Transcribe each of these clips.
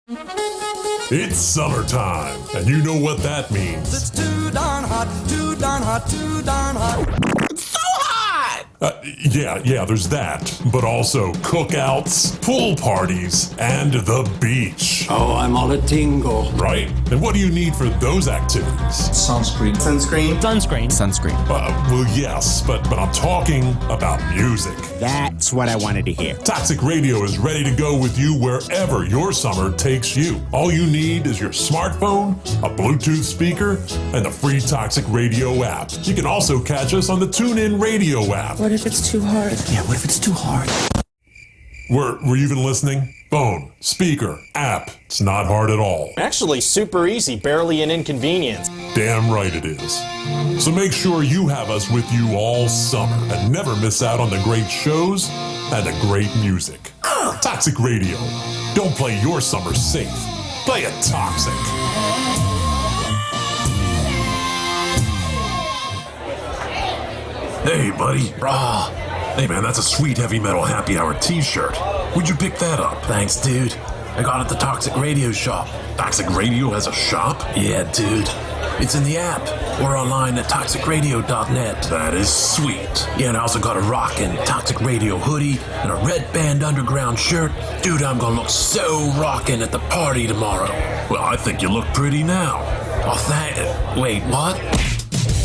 It's summertime, and you know what that means. It's too darn hot, too darn hot, too darn hot. It's so hot! Yeah, there's that. But also cookouts, pool parties, and the beach. Oh, I'm all a tingle. Right? And what do you need for those activities? Sunscreen. Sunscreen. Sunscreen. Sunscreen. Well, yes, but I'm talking about music. That's what I wanted to hear. Toxic Radio is ready to go with you wherever your summer takes you. All you need is your smartphone, a Bluetooth speaker, and the free Toxic Radio app. You can also catch us on the TuneIn Radio app. What if it's too hard? Yeah, what if it's too hard? Were you even listening? Phone, speaker, app. It's not hard at all. Actually, super easy, barely an inconvenience. Damn right it is. So make sure you have us with you all summer and never miss out on the great shows and the great music. Toxic Radio. Don't play your summer safe. Play it toxic. Hey, buddy. Rah. Hey, man, that's a sweet heavy metal happy hour t-shirt. Where'd you pick that up? Thanks, dude. I got it at the Toxic Radio shop. Toxic Radio has a shop? Yeah, dude. It's in the app or online at toxicradio.net. That is sweet. Yeah, and I also got a rockin' Toxic Radio hoodie and a Red Band Underground shirt. Dude, I'm gonna look so rockin' at the party tomorrow. Well, I think you look pretty now. Oh, wait, what?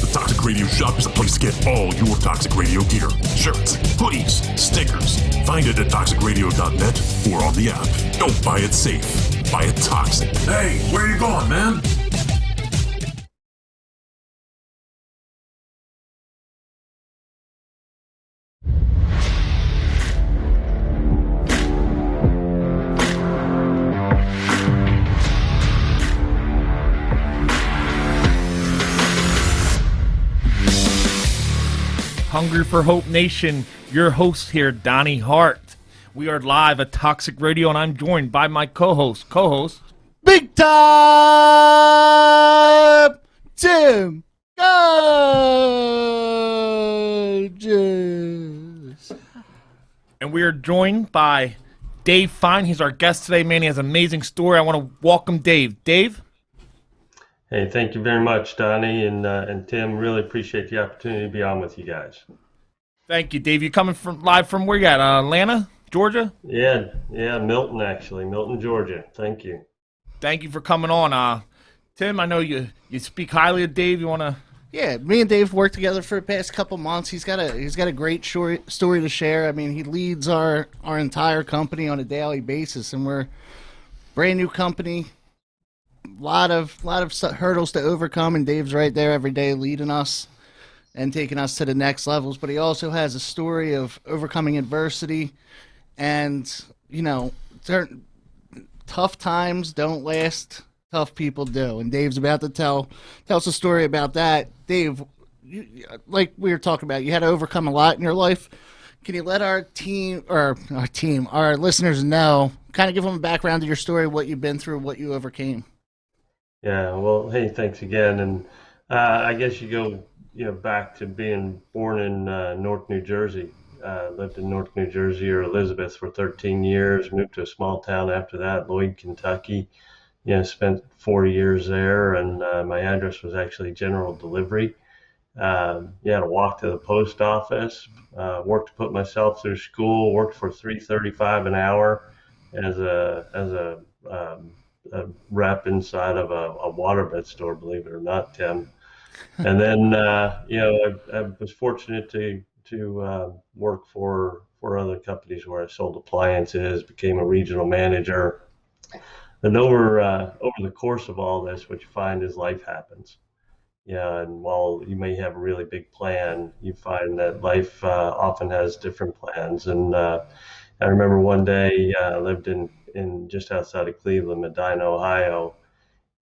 The Toxic Radio shop is a place to get all your Toxic Radio gear. Shirts, hoodies, stickers. Find it at toxicradio.net or on the app. Don't buy it safe. Buy it toxic. Hey, where you going, man? Hungry for Hope Nation, your host here, Donnie Hart. We are live at Toxic Radio, and I'm joined by my co-host, Big Time Tim Gorgeous. And we are joined by Dave Fine. He's our guest today, man. He has an amazing story. I want to welcome Dave. Dave? Hey, thank you very much, Donnie and Tim. Really appreciate the opportunity to be on with you guys. Thank you, Dave. You coming live from where you at? Atlanta, Georgia? Yeah, Milton, actually. Milton, Georgia. Thank you. Thank you for coming on. Tim, I know you speak highly of Dave. You want to... Yeah, me and Dave worked together for the past couple months. He's got a great story to share. I mean, he leads our entire company on a daily basis, and we're a brand new company. Lot of hurdles to overcome, and Dave's right there every day leading us and taking us to the next levels. But he also has a story of overcoming adversity, and tough times don't last, tough people do. And Dave's about to tell us a story about that. Dave, like we were talking about, you had to overcome a lot in your life. Can you let our listeners know, kind of give them a background of your story, what you've been through, what you overcame? Yeah, well, hey, thanks again. And I guess you go back to being born in Newark, New Jersey. Lived in Newark, New Jersey, or Elizabeth, for 13 years. Moved to a small town after that, Lloyd, Kentucky. Spent 4 years there, and my address was actually general delivery. Had to walk to the post office. Worked to put myself through school. Worked for $3.35 an hour as a rep inside of a waterbed store, believe it or not, Tim. And then, I was fortunate to work for other companies where I sold appliances, became a regional manager. And over the course of all this, what you find is life happens. And while you may have a really big plan, you find that life often has different plans. And I remember one day I lived in just outside of Cleveland, Medina, Ohio,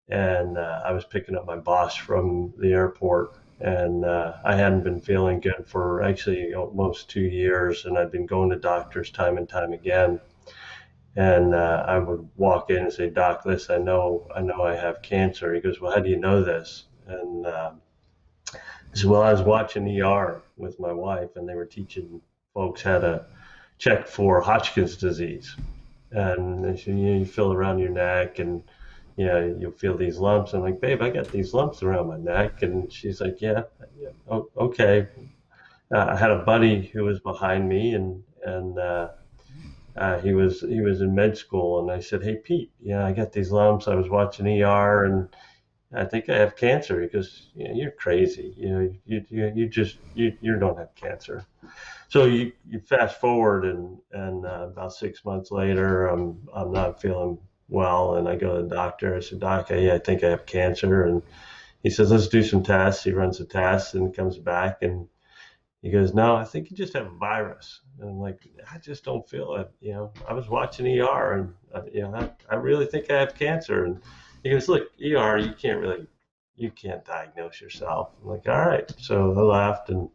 and I was picking up my boss from the airport, and I hadn't been feeling good for actually almost 2 years, and I'd been going to doctors time and time again. And I would walk in and say, "Doc, listen, I know I have cancer." He goes, "Well, how do you know this?" And I said, "Well, I was watching ER with my wife, and they were teaching folks how to check for Hodgkin's disease." And they said, you feel around your neck, and you'll feel these lumps. I'm like, babe, I got these lumps around my neck. And she's like, yeah, oh, okay. I had a buddy who was behind me, and he was in med school, and I said, hey, Pete, I got these lumps. I was watching ER, and I think I have cancer. He goes, you're crazy. You don't have cancer. So you fast forward, and about 6 months later, I'm not feeling well, and I go to the doctor. I said, Doc, I think I have cancer, and he says, let's do some tests. He runs the tests and comes back, and he goes, no, I think you just have a virus. And I'm like, I just don't feel it. I was watching ER, and I really think I have cancer. And he goes, look, ER, you can't diagnose yourself. I'm like, all right. So I left, and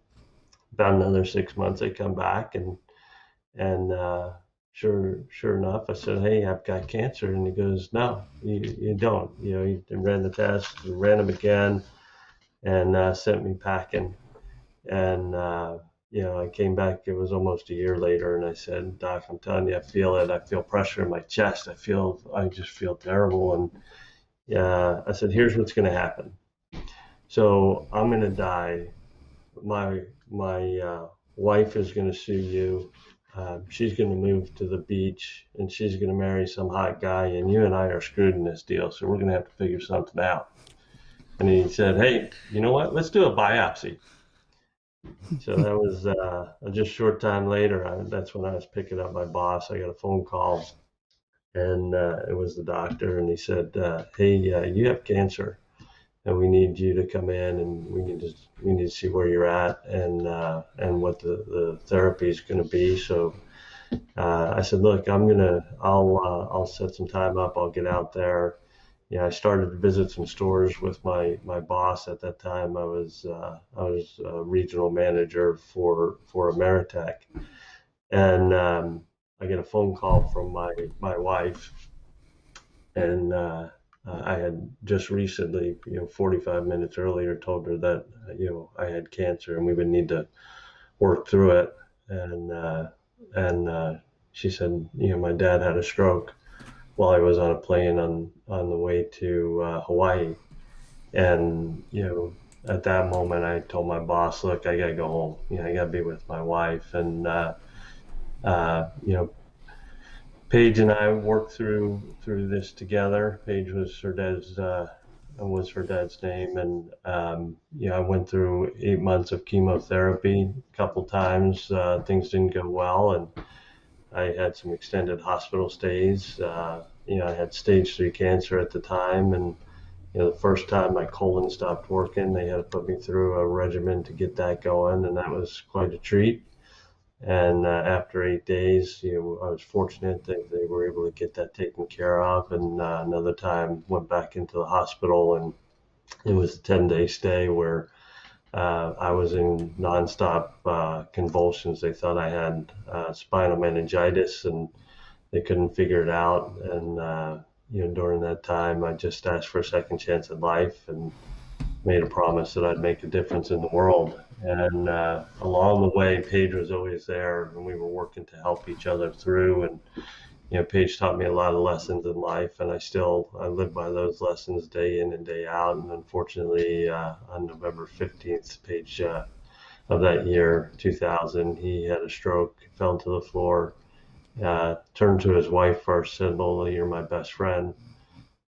about another 6 months, I come back, and sure enough, I said, hey, I've got cancer. And he goes, no, you don't. He ran the test, ran them again, and sent me packing. And I came back. It was almost a year later, and I said, Doc, I'm telling you, I feel it. I feel pressure in my chest. I just feel terrible. And I said, here's what's going to happen. So I'm going to die. My wife is going to sue you. She's going to move to the beach, and she's going to marry some hot guy, and you and I are screwed in this deal. So we're going to have to figure something out. And he said, hey, you know what? Let's do a biopsy. So that was just a short time later. That's when I was picking up my boss. I got a phone call, and it was the doctor, and he said, hey, you have cancer, and we need you to come in, and we need to see where you're at, and what the therapy is going to be. So I said, look, I'll set some time up. I'll get out there. I started to visit some stores with my boss at that time. I was a regional manager for Ameritech, and I get a phone call from my wife, and I had just recently, 45 minutes earlier, told her that I had cancer and we would need to work through it, and she said, my dad had a stroke while I was on a plane on the way to Hawaii. And, at that moment, I told my boss, look, I got to go home. I got to be with my wife. And, Paige and I worked through this together. Paige was her dad's name. And, I went through 8 months of chemotherapy a couple times. Things didn't go well. And I had some extended hospital stays. I had stage 3 cancer at the time, and the first time my colon stopped working, they had to put me through a regimen to get that going, and that was quite a treat. And after 8 days, I was fortunate that they were able to get that taken care of. And another time, went back into the hospital, and it was a 10-day stay where I was in nonstop convulsions. They thought I had spinal meningitis, and they couldn't figure it out. And during that time, I just asked for a second chance at life and made a promise that I'd make a difference in the world. And along the way, Paige was always there, and we were working to help each other through. And Paige taught me a lot of lessons in life, and I live by those lessons day in and day out. And unfortunately, on November 15th, Paige, of that year, 2000, he had a stroke, fell to the floor, turned to his wife first, said, Lola, you're my best friend.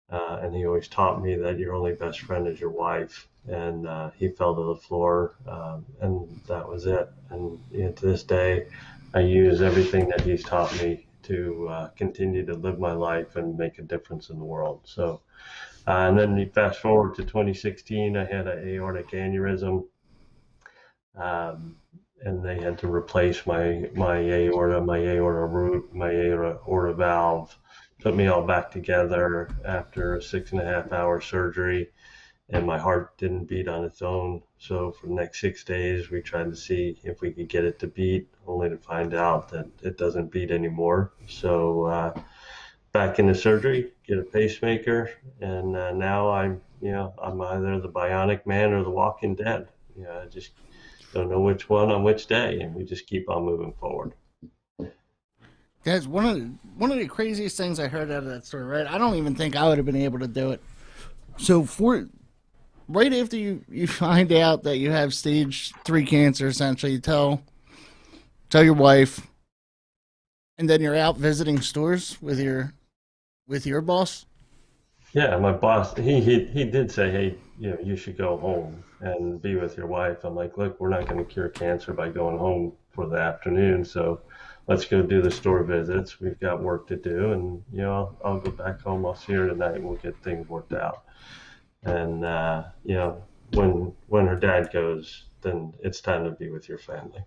And he always taught me that your only best friend is your wife. And he fell to the floor, and that was it. And to this day, I use everything that he's taught me to continue to live my life and make a difference in the world. So, and then you fast forward to 2016, I had an aortic aneurysm, and they had to replace my aorta, my aorta root, my aorta valve, put me all back together after a 6.5-hour surgery, and my heart didn't beat on its own. So for the next 6 days, we tried to see if we could get it to beat, only to find out that it doesn't beat anymore. So back into surgery, get a pacemaker, and now I'm either the bionic man or the walking dead. I just don't know which one on which day, and we just keep on moving forward. Guys, one one of the craziest things I heard out of that story, right? I don't even think I would have been able to do it. So right after you find out that you have stage 3 cancer, essentially, you tell your wife, and then you're out visiting stores with your boss. Yeah, my boss, he did say, hey, you should go home and be with your wife. I'm like, look, we're not going to cure cancer by going home for the afternoon, so let's go do the store visits. We've got work to do, and I'll go back home. I'll see her tonight, and we'll get things worked out. And when her dad goes, then it's time to be with your family.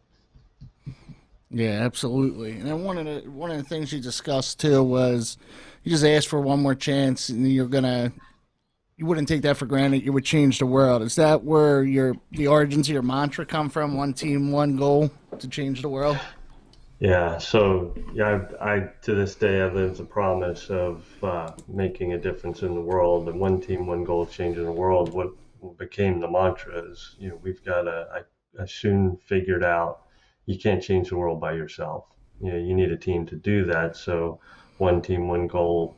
Yeah, absolutely. And then one of the things you discussed too was you just asked for one more chance, and you wouldn't take that for granted. You would change the world. Is that where the origins of your mantra come from? One team, one goal to change the world. Yeah. So I to this day I live the promise of making a difference in the world, and one team, one goal, changing the world. What became the mantra is, we've got to. I soon figured out you can't change the world by yourself. You need a team to do that. So one team, one goal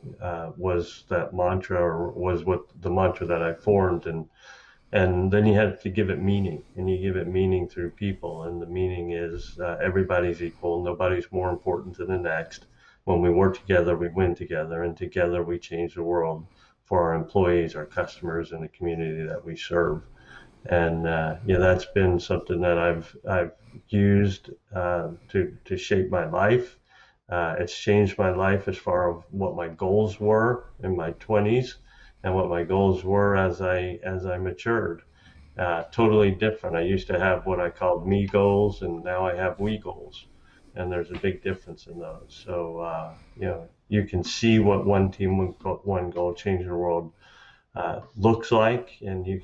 was that mantra, or was what the mantra that I formed, and then you have to give it meaning, and you give it meaning through people, and the meaning is everybody's equal, nobody's more important than the next. When we work together, we win together, and together we change the world for our employees, our customers, and the community that we serve. And that's been something that I've used to shape my life. It's changed my life as far as what my goals were in my 20s and what my goals were as I matured. Totally different. I used to have what I called me goals, and now I have we goals, and there's a big difference in those. So you can see what one team, one goal, changing the world looks like, and you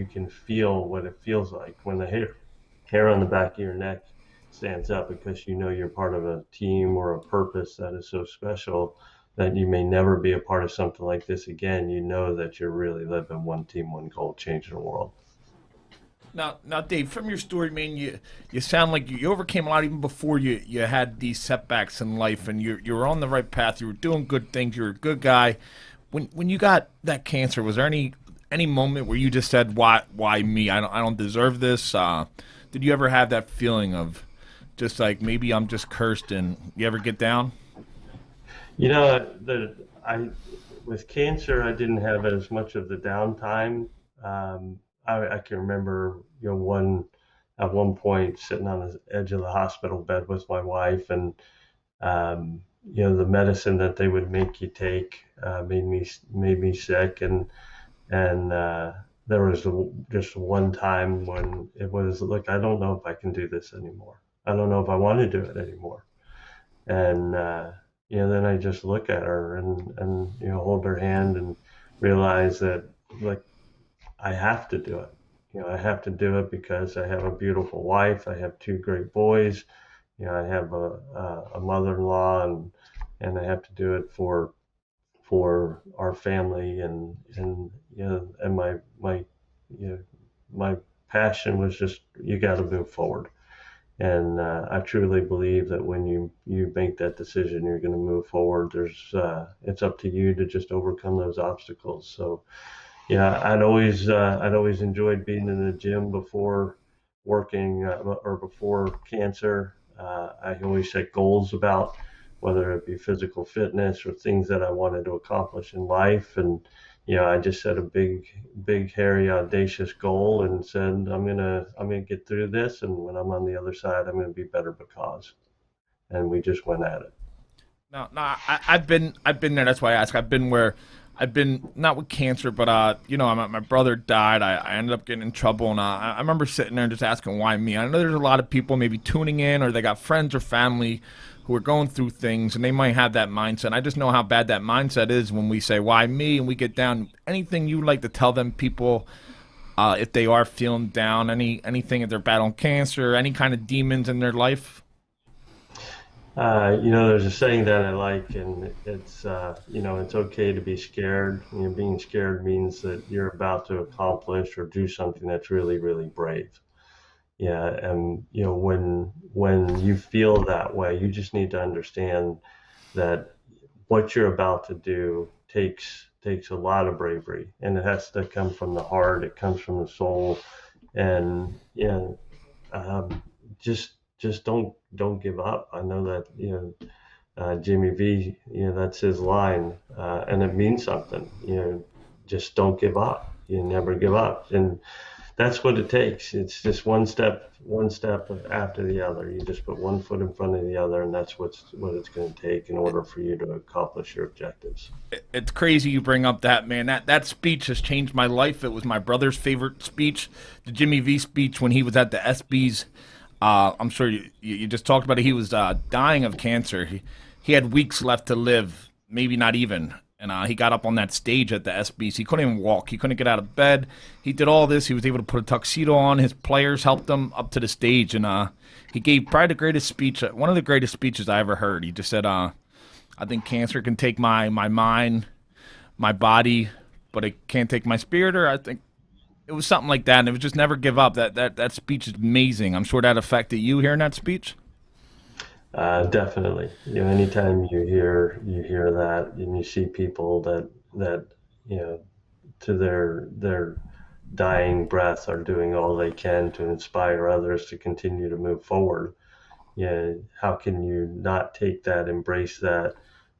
can feel what it feels like when the hair on the back of your neck stands up, because you're part of a team or a purpose that is so special that you may never be a part of something like this again. You know that you're really living one team, one goal, changing the world. Now, Dave, from your story, man, you sound like you overcame a lot even before you had these setbacks in life, and you were on the right path. You were doing good things. You were a good guy. When you got that cancer, was there any moment where you just said, "Why me? I don't deserve this"? Did you ever have that feeling of just like maybe I'm just cursed? And you ever get down? With cancer, I didn't have as much of the downtime. I can remember, at one point sitting on the edge of the hospital bed with my wife, and the medicine that they would make you take made me sick, and there was just one time when it was, look, I don't know if I can do this anymore. I don't know if I want to do it anymore. And then I just look at her and hold her hand and realize that, like, I have to do it. I have to do it because I have a beautiful wife. I have 2 great boys. I have a mother-in-law, and I have to do it for our family, and my passion was just, you got to move forward. And I truly believe that when you make that decision, you're going to move forward. It's up to you to just overcome those obstacles. So yeah, I'd always enjoyed being in the gym before working or before cancer. I always set goals about whether it be physical fitness or things that I wanted to accomplish in life. And I just set a big, hairy, audacious goal and said, I'm gonna get through this, and when I'm on the other side, I'm gonna be better because. And we just went at it. No, I've been there. That's why I ask. I've been not with cancer, but my brother died. I ended up getting in trouble, and I remember sitting there and just asking, why me? I know there's a lot of people maybe tuning in, or they got friends or family who are going through things, and they might have that mindset. I just know how bad that mindset is when we say, why me? And we get down. Anything you would like to tell them, people, if they are feeling down, anything, if they're battling cancer, any kind of demons in their life? There's a saying that I like, and it's it's okay to be scared. Being scared means that you're about to accomplish or do something that's really, really brave. Yeah, and when you feel that way, you just need to understand that what you're about to do takes a lot of bravery, and it has to come from the heart. It comes from the soul, and um, just don't give up. I know that Jimmy V, that's his line, and it means something. Just don't give up. You never give up, and that's what it takes. It's just one step after the other. You just put one foot in front of the other, and that's what it's going to take in order for you to accomplish your objectives. It's crazy you bring up that, man. That speech has changed my life. It was my brother's favorite speech, the Jimmy V speech when he was at the ESPYs. I'm sure you just talked about it. He was dying of cancer. He had weeks left to live, maybe not even. And he got up on that stage at the ESPYs. He couldn't even walk. He couldn't get out of bed. He did all this. He was able to put a tuxedo on. His players helped him up to the stage. And he gave probably the greatest speech, one of the greatest speeches I ever heard. He just said, I think cancer can take my mind, my body, but it can't take my spirit. Or I think it was something like that. And it was just never give up. That speech is amazing. I'm sure that affected you hearing that speech. Definitely. Anytime you hear that, and you see people that to their dying breath are doing all they can to inspire others to continue to move forward. How can you not take that, embrace that,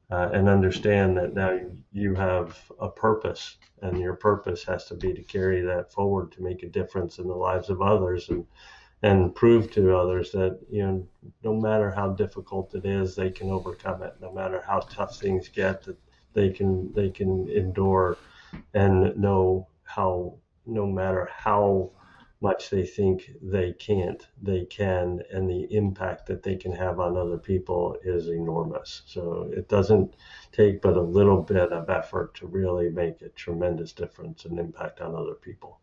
and understand that now you have a purpose, and your purpose has to be to carry that forward to make a difference in the lives of others, and prove to others that no matter how difficult it is, they can overcome it. No matter how tough things get, that they can endure, and no matter how much they think they can't, they can, and the impact that they can have on other people is enormous. So it doesn't take but a little bit of effort to really make a tremendous difference and impact on other people.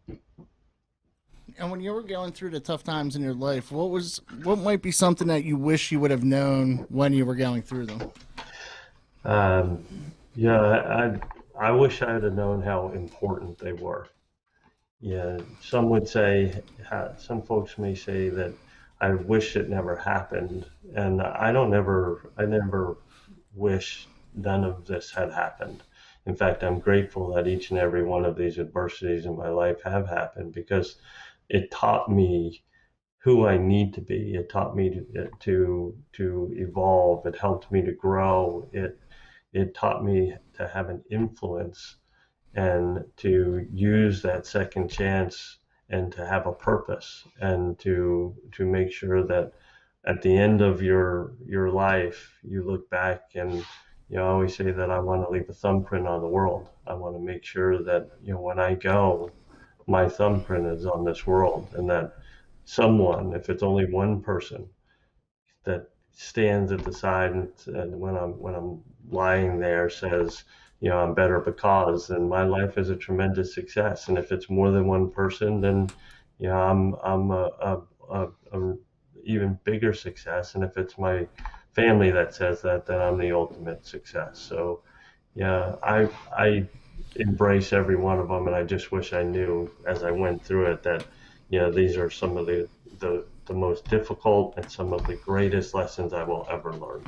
And when you were going through the tough times in your life, what might be something that you wish you would have known when you were going through them? I wish I had known how important they were. Some would say, some folks may say that I wish it never happened, and I never wish none of this had happened. In fact, I'm grateful that each and every one of these adversities in my life have happened, because it taught me who I need to be. It taught me to evolve. It helped me to grow. It taught me to have an influence and to use that second chance and to have a purpose, and to make sure that at the end of your life you look back and I always say that I want to leave a thumbprint on the world. I want to make sure that when I go, my thumbprint is on this world, and that someone, if it's only one person, that stands at the side and when I'm lying there says, I'm better because, then my life is a tremendous success. And if it's more than one person, then I'm a even bigger success. And if it's my family that says that, then I'm the ultimate success. So I embrace every one of them, and I just wish I knew as I went through it that these are some of the most difficult and some of the greatest lessons I will ever learn.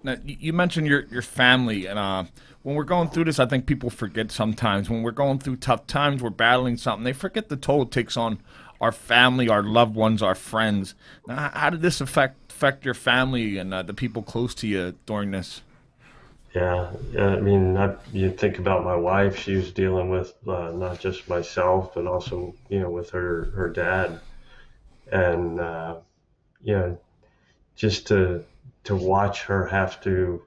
Now, you mentioned your family, and when we're going through this, I think people forget sometimes. When we're going through tough times, we're battling something, they forget the toll it takes on our family, our loved ones, our friends. Now, how did this affect your family and the people close to you during this? Yeah, I mean, you think about my wife. She was dealing with not just myself, but also, with her dad, and just to watch her have to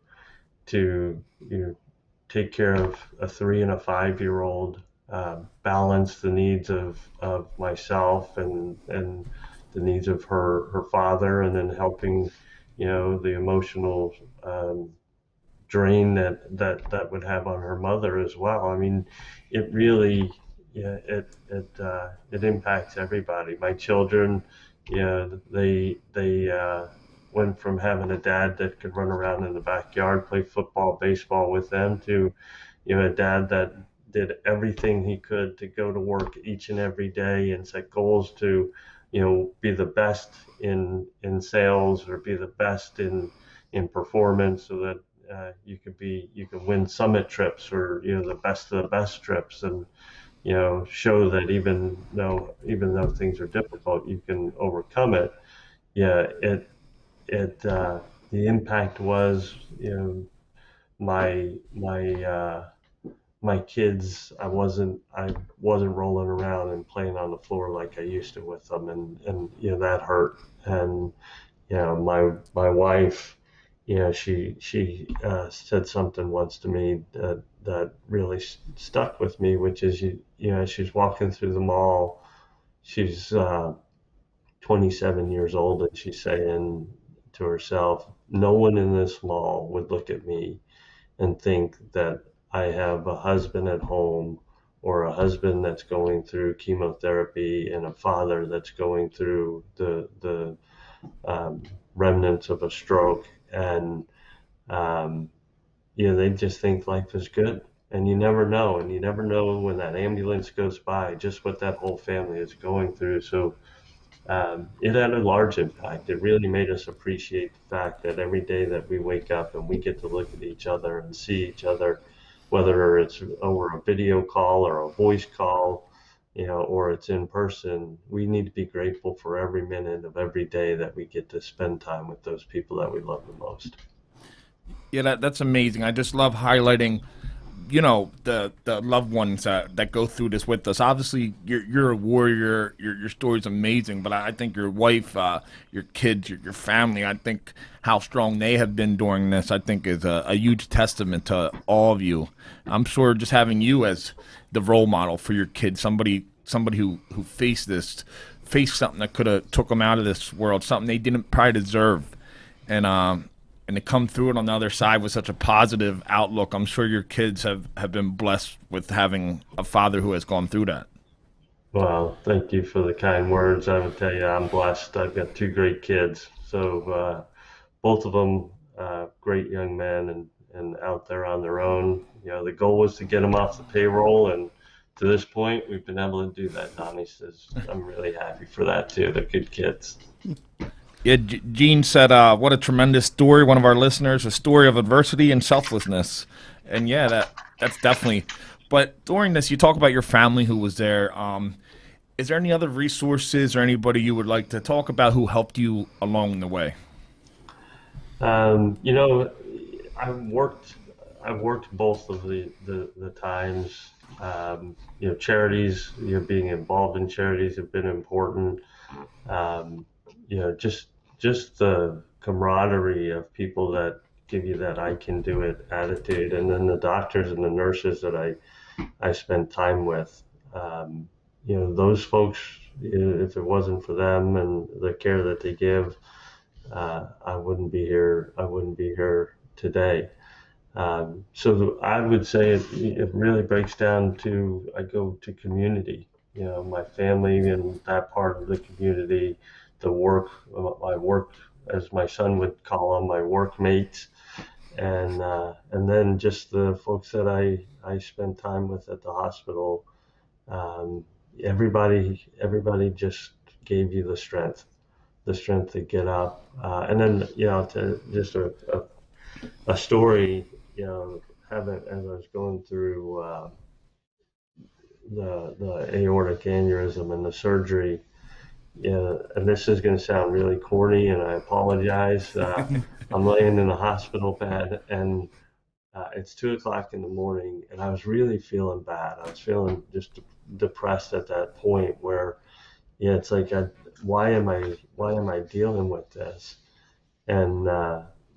take care of a 3 and a 5-year-old, balance the needs of myself and the needs of her father, and then helping, the emotional drain that would have on her mother as well. I mean, it really, it impacts everybody. My children, they went from having a dad that could run around in the backyard, play football, baseball with them, to a dad that did everything he could to go to work each and every day and set goals to be the best in sales, or be the best in performance, so that you can win summit trips, or the best of the best trips, and show that even though things are difficult, you can overcome it. Yeah, the impact was, my my uh, my kids. I wasn't rolling around and playing on the floor like I used to with them, and that hurt. And my wife, she said something once to me that really stuck with me, which is, she's walking through the mall. She's 27 years old, and she's saying to herself, no one in this mall would look at me and think that I have a husband at home, or a husband that's going through chemotherapy, and a father that's going through the um, remnants of a stroke. And um, they just think life is good. And you never know when that ambulance goes by, just what that whole family is going through. So it had a large impact. It really made us appreciate the fact that every day that we wake up and we get to look at each other and see each other, whether it's over a video call or a voice call, or it's in person, we need to be grateful for every minute of every day that we get to spend time with those people that we love the most. Yeah, that's amazing. I just love highlighting, the loved ones that go through this with us. Obviously, you're a warrior. Your story's amazing, but I think your wife, your kids, your family, I think how strong they have been during this, I think is a huge testament to all of you. I'm sure just having you as the role model for your kids, somebody who faced something that could have took them out of this world, something they didn't probably deserve, and to come through it on the other side with such a positive outlook. I'm sure your kids have been blessed with having a father who has gone through that. Well, thank you for the kind words. I would tell you, I'm blessed. I've got two great kids. So both of them great young men, and out there on their own. The goal was to get them off the payroll, and to this point, we've been able to do that. Donnie says, I'm really happy for that too. They're good kids. Yeah, Gene said, what a tremendous story. One of our listeners, a story of adversity and selflessness. And yeah, that's definitely. But during this, you talk about your family who was there. Is there any other resources or anybody you would like to talk about who helped you along the way? I've worked both of the times. Charities, being involved in charities have been important. Just the camaraderie of people that give you that I can do it attitude, and then the doctors and the nurses that I spent time with. Those folks, if it wasn't for them and the care that they give, I wouldn't be here. I wouldn't be here today. So I would say it really breaks down to, I go to community, my family and that part of the community, the work, my work, as my son would call them, my workmates, and then just the folks that I spend time with at the hospital. Everybody just gave you the strength to get up, and then to just a story, having, as I was going through the aortic aneurysm and the surgery. And this is going to sound really corny, and I apologize. I'm laying in a hospital bed, and it's 2 o'clock in the morning, and I was really feeling bad. I was feeling just depressed at that point where, it's like, why am I dealing with this? And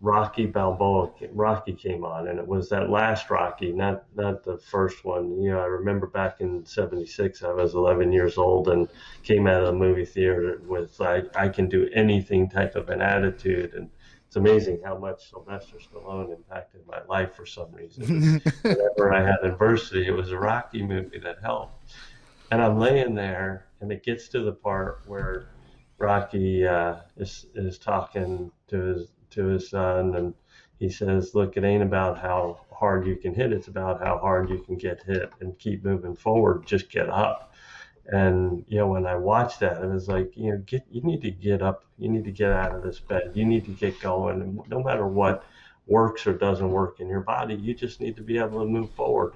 Rocky came on, and it was that last Rocky, not the first one. I remember back in '76, I was 11 years old and came out of the movie theater with I can do anything type of an attitude. And it's amazing how much Sylvester Stallone impacted my life for some reason. Whenever I had adversity, it was a Rocky movie that helped. And I'm laying there, and it gets to the part where Rocky is talking to his son, and he says, look, it ain't about how hard you can hit, it's about how hard you can get hit and keep moving forward. Just get up. And when I watched that, it was like, you need to get up, you need to get out of this bed, you need to get going, and no matter what works or doesn't work in your body. You just need to be able to move forward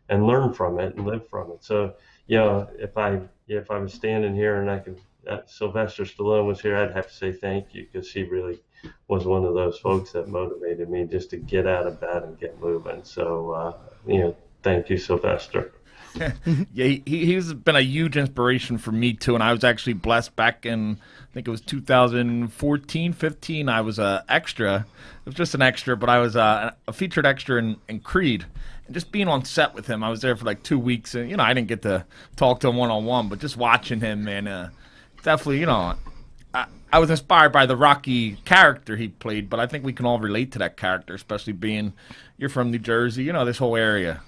and learn from it and live from it. So, if I was standing here and I could, Sylvester Stallone was here, I'd have to say thank you, because he really was one of those folks that motivated me just to get out of bed and get moving. So, thank you, Sylvester. Yeah, he's been a huge inspiration for me too, and I was actually blessed back in, I think it was 2014, 15. I was a extra. It was just an extra, but I was a featured extra in Creed, and just being on set with him. I was there for like 2 weeks, and I didn't get to talk to him one-on-one, but just watching him, man, definitely, I was inspired by the Rocky character he played, but I think we can all relate to that character, especially being you're from New Jersey, this whole area,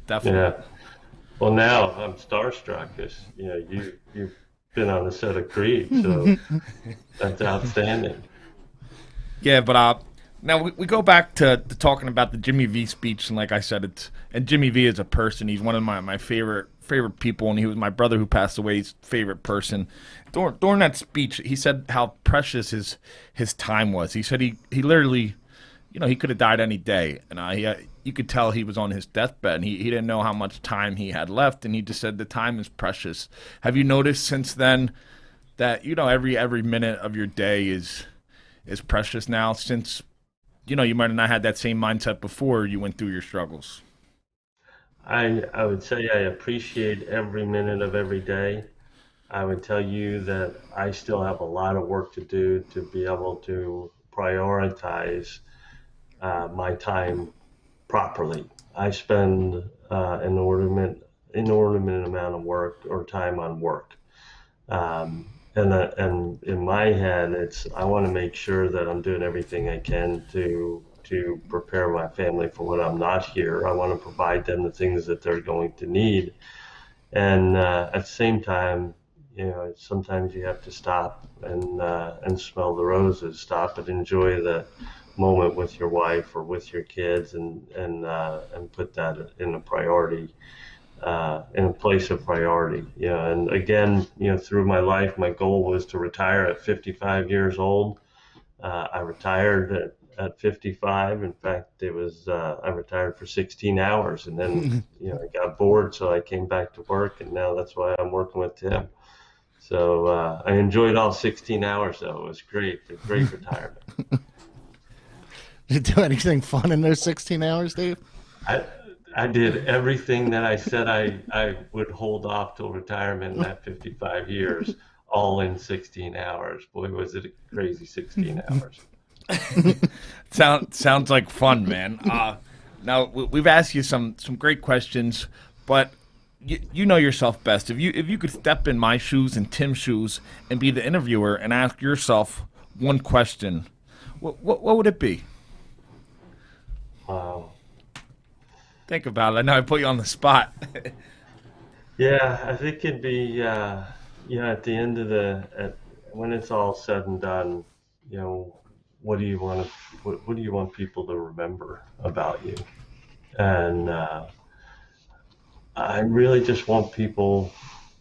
definitely. Yeah. Well, now I'm starstruck because you've been on the set of Creed, so that's outstanding. Yeah, but now we go back to talking about the Jimmy V speech, and like I said, and Jimmy V is a person. He's one of my favorite people, and he was my brother who passed away's favorite person. During that speech, he said how precious his time was. He said he literally, he could have died any day, and you could tell he was on his deathbed, and he didn't know how much time he had left, and he just said the time is precious. Have you noticed since then that every minute of your day is precious now, since you might have not had that same mindset before you went through your struggles? I would say I appreciate every minute of every day. I would tell you that I still have a lot of work to do to be able to prioritize my time properly. I spend an inordinate amount of work or time on work, and in my head, I want to make sure that I'm doing everything I can to prepare my family for when I'm not here. I want to provide them the things that they're going to need, and at the same time, sometimes you have to stop and smell the roses, stop and enjoy the moment with your wife or with your kids, and put that in a priority, in a place of priority. And again, through my life, my goal was to retire at 55 years old. I retired at 55. In fact, it was I retired for 16 hours, and then I got bored, so I came back to work, and now that's why I'm working with Tim. So I enjoyed all 16 hours, though. It was great, a great retirement. Did you do anything fun in those 16 hours, Dave? I did everything that I said I would hold off till retirement in that 55 years, all in 16 hours. Boy, was it a crazy 16 hours. Sounds like fun, man. Now we've asked you some great questions, but you know yourself best. If you could step in my shoes and Tim's shoes and be the interviewer and ask yourself one question, what would it be? Wow. Think about it. I know I put you on the spot. Yeah, I think it'd be at the end of when it's all said and done, what do you want people to remember about you? And I really just want people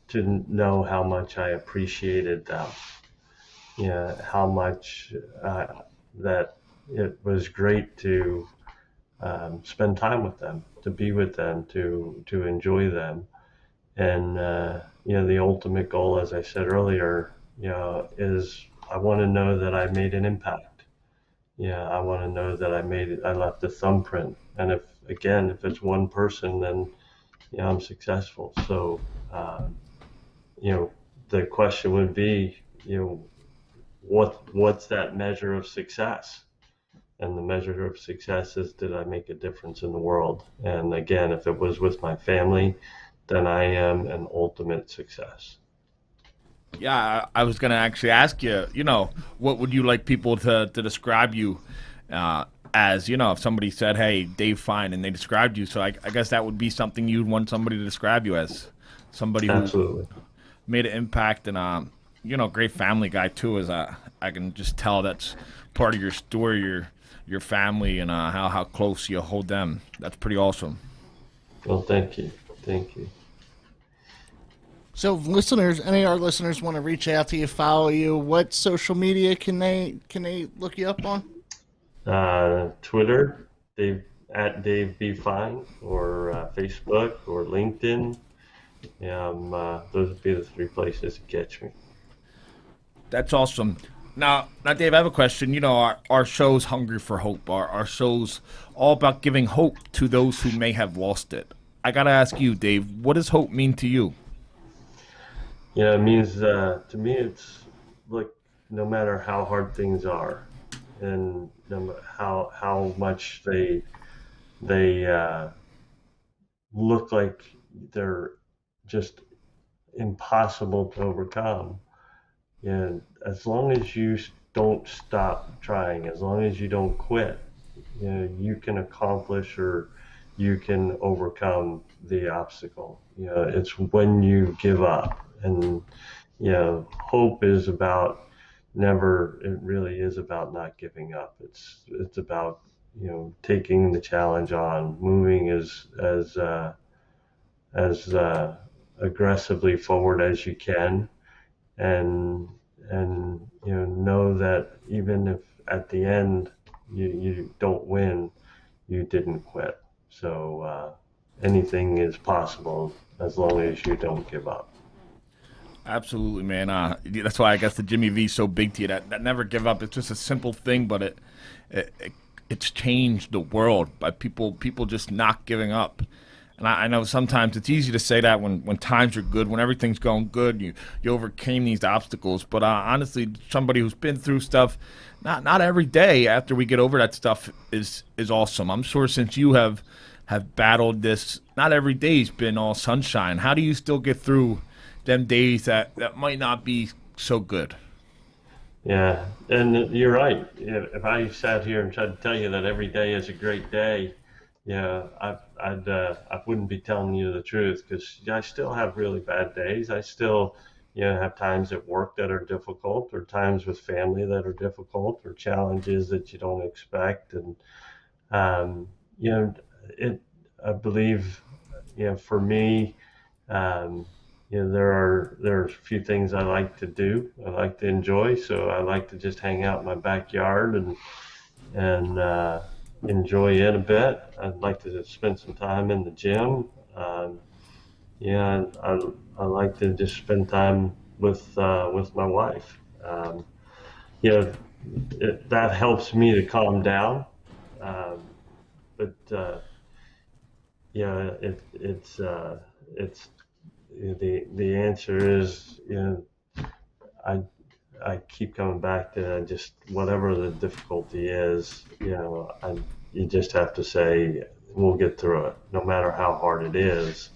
to know how much I appreciated them. How much that it was great to spend time with them, to be with them, to enjoy them. And the ultimate goal, as I said earlier, is I want to know that I made an impact. I want to know that I left a thumbprint. And if it's one person, then I'm successful. So the question would be, what's that measure of success? And the measure of success is, did I make a difference in the world? And again, if it was with my family, then I am an ultimate success. Yeah, I was going to actually ask you, what would you like people to describe you as, if somebody said, hey, Dave Fine, and they described you. So I guess that would be something you'd want somebody to describe you as, somebody Absolutely. who made an impact, and, great family guy too, as I can just tell that's part of your story, your family, and how close you hold them. That's pretty awesome. Well, thank you. Thank you. So if any of our listeners want to reach out to you, follow you, what social media can they look you up on? Twitter, Dave at Dave Be Fine, or Facebook or LinkedIn. Those would be the three places to catch me. That's awesome. Now, Dave, I have a question. You know, our show's Hungry for Hope. Our show's all about giving hope to those who may have lost it. I gotta ask you, Dave, what does hope mean to you? It means to me, it's like no matter how hard things are, and no matter how much they look like they're just impossible to overcome. And as long as you don't stop trying, as long as you don't quit, you can accomplish or you can overcome the obstacle. It's when you give up. And, hope is about it really is about not giving up. It's about, taking the challenge on, moving as aggressively forward as you can, and know that even if at the end you don't win, you didn't quit. So anything is possible as long as you don't give up. Absolutely, man. That's why I guess the Jimmy V's so big to you. That never give up. It's just a simple thing, but it's changed the world by people just not giving up. And I know sometimes it's easy to say that when times are good, when everything's going good, you overcame these obstacles. But honestly, somebody who's been through stuff, not every day after we get over that stuff is awesome. I'm sure since you have battled this, not every day's been all sunshine. How do you still get through them days that might not be so good? Yeah, and you're right. If I sat here and tried to tell you that every day is a great day, I wouldn't be telling you the truth, because I still have really bad days. I still, have times at work that are difficult, or times with family that are difficult, or challenges that you don't expect. And um, you know, I believe, for me, um, there are a few things I like to do. I like to enjoy, so I like to just hang out in my backyard and enjoy it a bit. I'd like to spend some time in the gym. Um, I like to just spend time with my wife. You know, that helps me to calm down. Um, but it's the answer is, I I keep coming back to just whatever the difficulty is, you just have to say, we'll get through it, no matter how hard it is.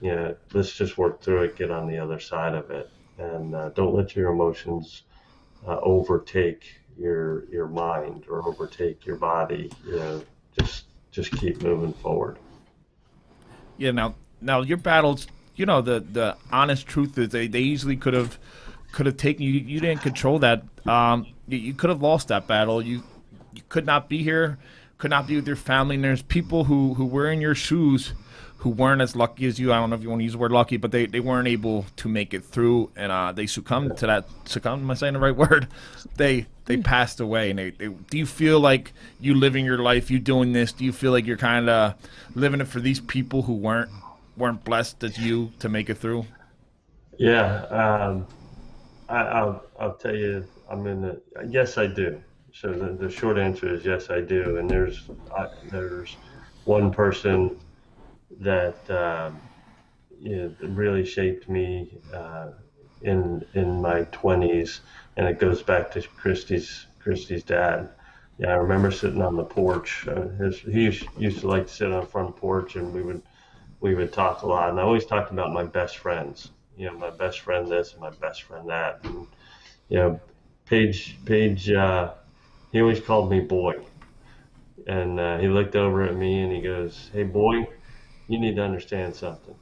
Let's just work through it, get on the other side of it, and don't let your emotions overtake your mind or overtake your body. Just keep moving forward. Yeah. Now your battles. The honest truth is they easily could have taken you. You didn't control that. You could have lost that battle. You could not be here, could not be with your family. And there's people who were in your shoes who weren't as lucky as you. I don't know if you want to use the word lucky, but they weren't able to make it through, and they succumbed to that. Succumbed? Am I saying the right word? They passed away. And do you feel like you living your life, you doing this? Do you feel like you're kind of living it for these people who weren't blessed as you to make it through? Yeah, I'll tell you, yes, I do. So the short answer is yes, I do. And there's one person that really shaped me in my 20s, and it goes back to Christy's dad. Yeah, I remember sitting on the porch. He used to like to sit on the front porch, and we would talk a lot. And I always talked about my best friends. My best friend this and my best friend that. And Paige, he always called me boy, and he looked over at me and he goes, "Hey boy, you need to understand something.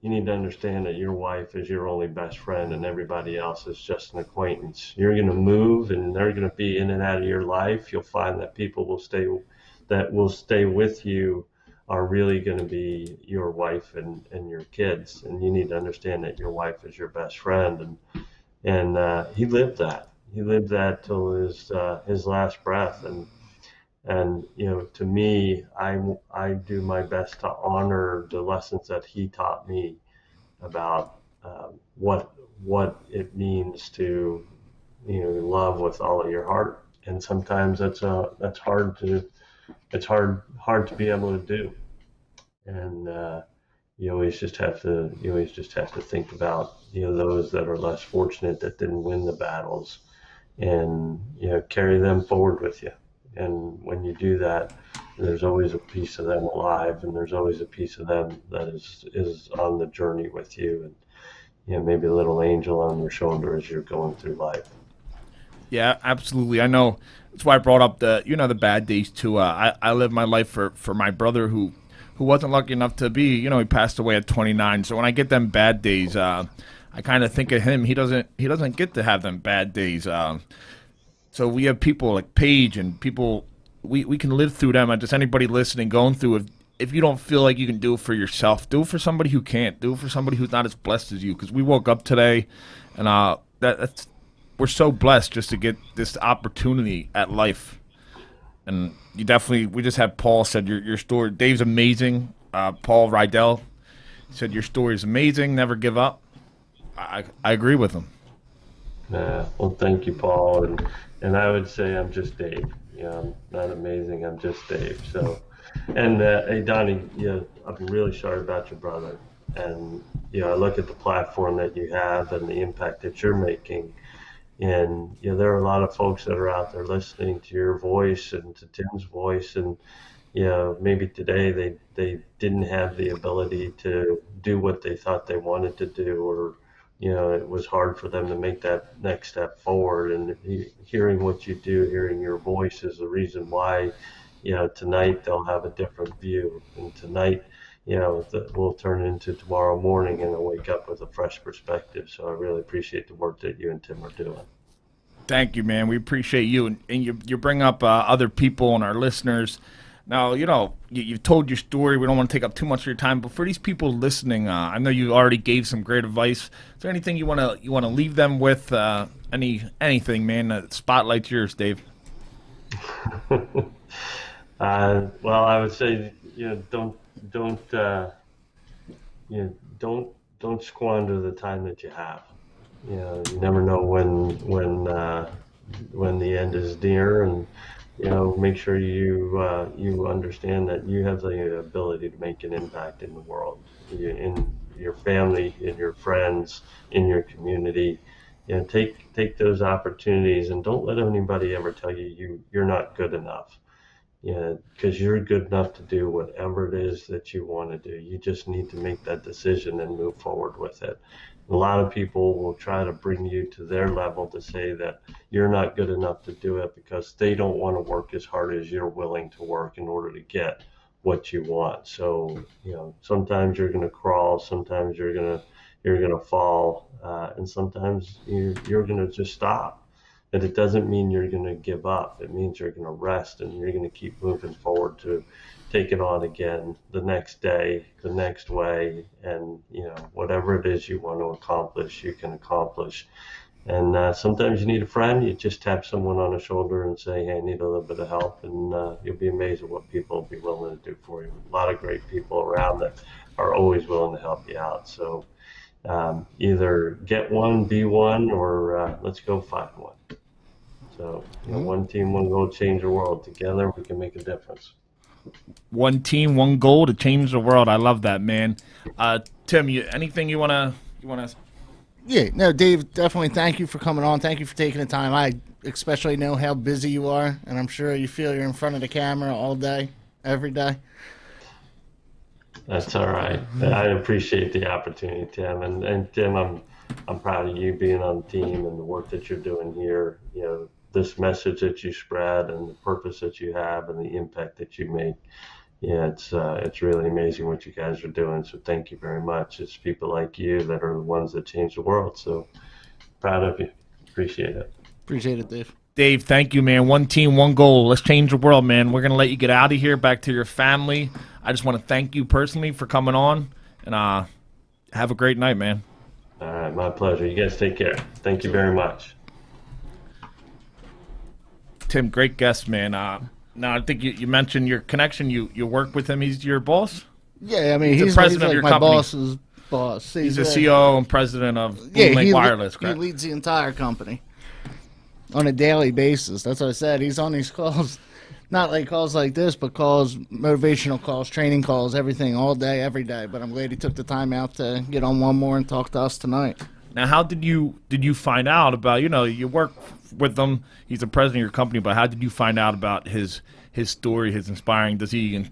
You need to understand that your wife is your only best friend, and everybody else is just an acquaintance. You're going to move, and they're going to be in and out of your life. You'll find that people that will stay with you are really going to be your wife and your kids, and you need to understand that your wife is your best friend." And he lived that. He lived that till his last breath. And And to me, I do my best to honor the lessons that he taught me about what it means to love with all of your heart. And sometimes that's hard to hard to be able to do. And you always just have to think about those that are less fortunate, that didn't win the battles, and carry them forward with you. And when you do that, there's always a piece of them alive, and there's always a piece of them that is on the journey with you, and maybe a little angel on your shoulder as you're going through life. Yeah, absolutely. I know. That's why I brought up the bad days too. I live my life for my brother who wasn't lucky enough to be. He passed away at 29. So when I get them bad days, I kind of think of him. He doesn't get to have them bad days. So we have people like Paige and people. We can live through them. And just anybody listening, going through it. If you don't feel like you can do it for yourself, do it for somebody who can't. Do it for somebody who's not as blessed as you. Because we woke up today, and that's. We're so blessed just to get this opportunity at life. And we just had Paul said your story. Dave's amazing. Paul Rydell said your story is amazing. Never give up. I agree with him. Well, thank you, Paul. And I would say I'm just Dave. I'm not amazing. I'm just Dave. So, and hey, Donnie, I'm really sorry about your brother. And I look at the platform that you have and the impact that you're making. And there are a lot of folks that are out there listening to your voice and to Tim's voice, and maybe today they didn't have the ability to do what they thought they wanted to do, or it was hard for them to make that next step forward. And hearing what you do, hearing your voice is the reason why tonight they'll have a different view, and tonight will turn into tomorrow morning, and they'll wake up with a fresh perspective. So I really appreciate the work that you and Tim are doing. Thank you, man. We appreciate you, and you bring up other people and our listeners. Now, you've told your story. We don't want to take up too much of your time, but for these people listening, I know you already gave some great advice. Is there anything you want to leave them with? Anything, man? The spotlight's yours, Dave. Well, I would say don't squander the time that you have. You never know when the end is near, and make sure you understand that you have the ability to make an impact in the world, in your family, in your friends, in your community. Take those opportunities, and don't let anybody ever tell you're not good enough. Because you're good enough to do whatever it is that you want to do. You just need to make that decision and move forward with it. A lot of people will try to bring you to their level to say that you're not good enough to do it because they don't want to work as hard as you're willing to work in order to get what you want. So, sometimes you're going to crawl, sometimes you're going to fall, and sometimes you're going to just stop. But it doesn't mean you're going to give up. It means you're going to rest, and you're going to keep moving forward to take it on again the next day, the next way. And, whatever it is you want to accomplish, you can accomplish. And sometimes you need a friend. You just tap someone on the shoulder and say, hey, I need a little bit of help. And you'll be amazed at what people will be willing to do for you. A lot of great people around that are always willing to help you out. So either get one, be one, or let's go find one. So, one team, one goal, change the world. Together, we can make a difference. One team, one goal to change the world. I love that, man. Tim, anything you wanna? Yeah, no, Dave. Definitely, thank you for coming on. Thank you for taking the time. I especially know how busy you are, and I'm sure you feel you're in front of the camera all day, every day. That's all right. I appreciate the opportunity, Tim, and Tim, I'm proud of you being on the team and the work that you're doing here. This message that you spread and the purpose that you have and the impact that you make. It's really amazing what you guys are doing. So thank you very much. It's people like you that are the ones that change the world. So proud of you. Appreciate it. Appreciate it, Dave. Dave, thank you, man. One team, one goal. Let's change the world, man. We're going to let you get out of here, back to your family. I just want to thank you personally for coming on, and have a great night, man. All right, my pleasure. You guys take care. Thank you very much. Tim, great guest, man. Now, I think you mentioned your connection. You work with him. He's your boss? Yeah, I mean, He's the president like of your my company. boss's boss. He's the CEO and president of Blue Link Wireless, he correct? leads the entire company on a daily basis. That's what I said. He's on these calls, not like calls like this, but calls, motivational calls, training calls, everything, all day, every day. But I'm glad he took the time out to get on one more and talk to us tonight. Now, how did you find out about, you work with him, he's the president of your company, but how did you find out about his story, his inspiring? Does he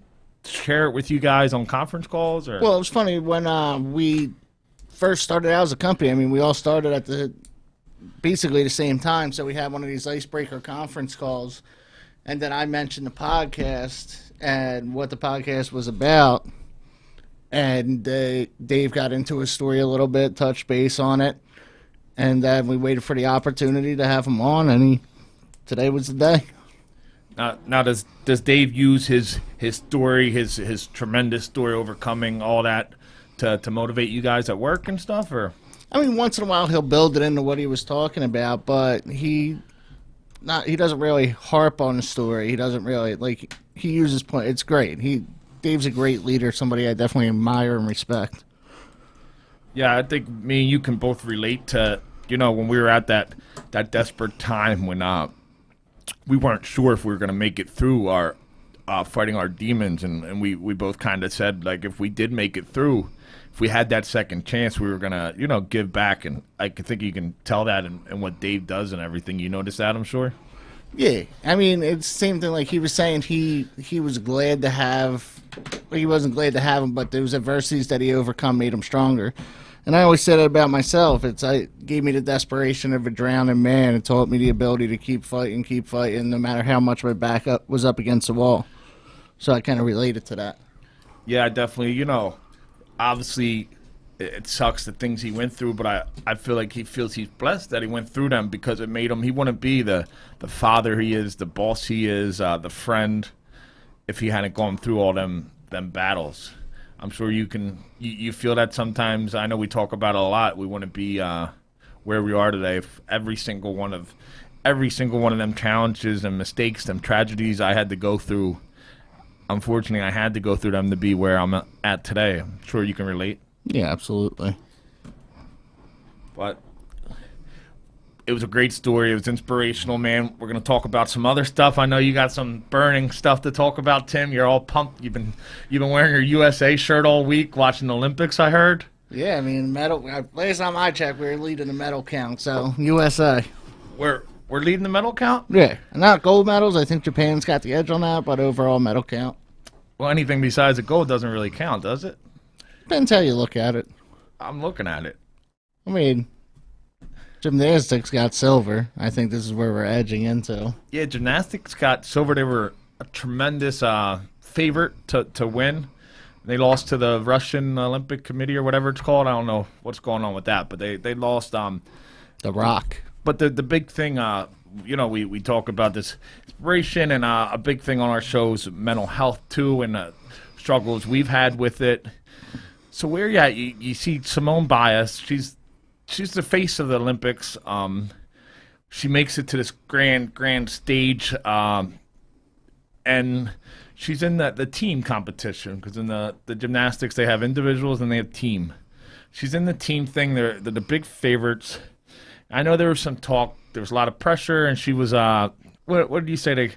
share it with you guys on conference calls? Or? Well, it was funny when we first started out as a company. I mean, we all started at basically the same time, so we had one of these icebreaker conference calls, and then I mentioned the podcast and what the podcast was about. And Dave got into his story a little bit, touched base on it, and then we waited for the opportunity to have him on, and today was the day. Now does Dave use his story, his tremendous story, overcoming all that, to motivate you guys at work and stuff? Or I mean, once in a while he'll build it into what he was talking about, but he doesn't really harp on the story. He doesn't really he uses point. It's great. Dave's a great leader, somebody I definitely admire and respect. Yeah, I think me and you can both relate to, when we were at that desperate time when we weren't sure if we were going to make it through our fighting our demons, and we both kind of said, like, if we did make it through, if we had that second chance, we were going to, give back. And I think you can tell that in what Dave does and everything. You notice that, I'm sure? Yeah, I mean, it's the same thing. Like he was saying, he was glad to have. He wasn't glad to have him, but those adversities that he overcome made him stronger. And I always said it about myself. It gave me the desperation of a drowning man. It taught me the ability to keep fighting, no matter how much my back was up against the wall. So I kind of related to that. Yeah, definitely. Obviously, it sucks the things he went through, but I feel like he feels he's blessed that he went through them, because it made him. He wouldn't be the father he is, the boss he is, the friend, if he hadn't gone through all them battles. I'm sure you feel that sometimes. I know we talk about it a lot. We wouldn't be where we are today if every single one of them challenges and mistakes, them tragedies I had to go through. Unfortunately, I had to go through them to be where I'm at today. I'm sure you can relate. Yeah, absolutely. But it was a great story. It was inspirational, man. We're going to talk about some other stuff. I know you got some burning stuff to talk about, Tim. You're all pumped. You've been wearing your USA shirt all week, watching the Olympics, I heard. Yeah, I mean, last time I checked, we were leading the medal count, so USA. We're leading the medal count? Yeah, not gold medals. I think Japan's got the edge on that, but overall medal count. Well, anything besides the gold doesn't really count, does it? Depends how you look at it. I'm looking at it. I mean, gymnastics got silver. I think this is where we're edging into. Yeah, gymnastics got silver. They were a tremendous favorite to win. They lost to the Russian Olympic Committee or whatever it's called. I don't know what's going on with that, but they lost. The Rock. But the big thing, we talk about this inspiration, and a big thing on our show is mental health too, and struggles we've had with it. So where you at? You see Simone Biles. She's the face of the Olympics. She makes it to this grand stage, and she's in the team competition, because in the gymnastics they have individuals and they have team. She's in the team thing. They're the big favorites. I know there was some talk. There was a lot of pressure, and she was what did you say?